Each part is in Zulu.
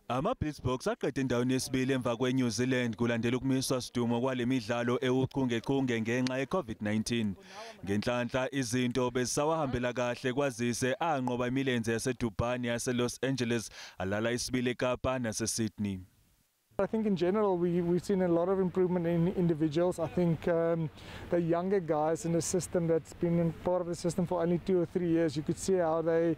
amaBlitzbokke aqede endaweni yesibili emva kweNew Zealand kulandela ukumiswa sidumo kwalemidlalo ewuchungechunge ngenxa yeCovid-19. Ngenhlanhla izinto bezisawahambela kahle kwazise anqoba imilenze yaseDurban yaseLos Angeles alala isibili eKapa naseSydney. I think in general we've seen a lot of improvement in individuals. I think the younger guys in the system that's been part of the system for only 2 or 3 years, you could see how they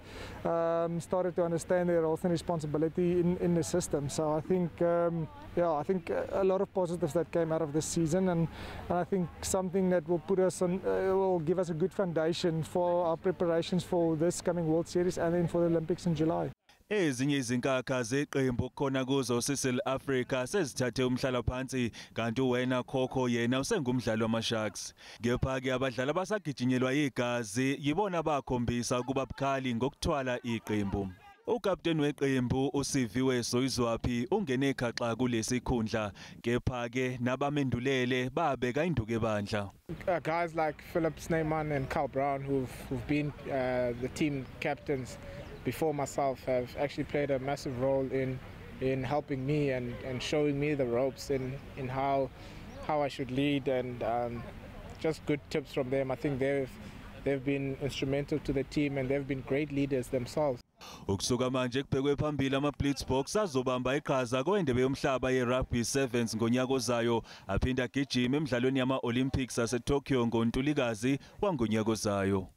started to understand their roles and responsibility in the system. So I think, I think a lot of positives that came out of this season, and I think something that will put us on, will give us a good foundation for our preparations for this coming World Series and then for the Olympics in July. Ezinye izinkakha zeqembu khona kuzo South Africa sezithathe umhlala phansi kanti wena Khokho yena usengumdlali wamaSharks. Kepha ke abadlali abasagijinyelwa igazi yibona bakhombisa ukuba bukhali ngokuthwala iqembu. Ukapteni weqembu uSiviwe Soyizwaphi ungene ekhaxa kulesi khundla kepha ke nabamendulele babeka induku ebandla. Guys like Philip Snyman and Carl Brown who've been the team captains before myself have actually played a massive role in helping me and showing me the ropes in how I should lead, and just good tips from them. I think they've been instrumental to the team and they've been great leaders themselves. Ukusuka manje kubhekwe phambili amaBlitzbokke azobamba iqhaza kwendebe yomhlaba yeRugby Sevens ngonyaka ozayo aphinda agijima emidlalweni yama-Olympics aseTokyo ngoNtulikazi wangonyaka ozayo.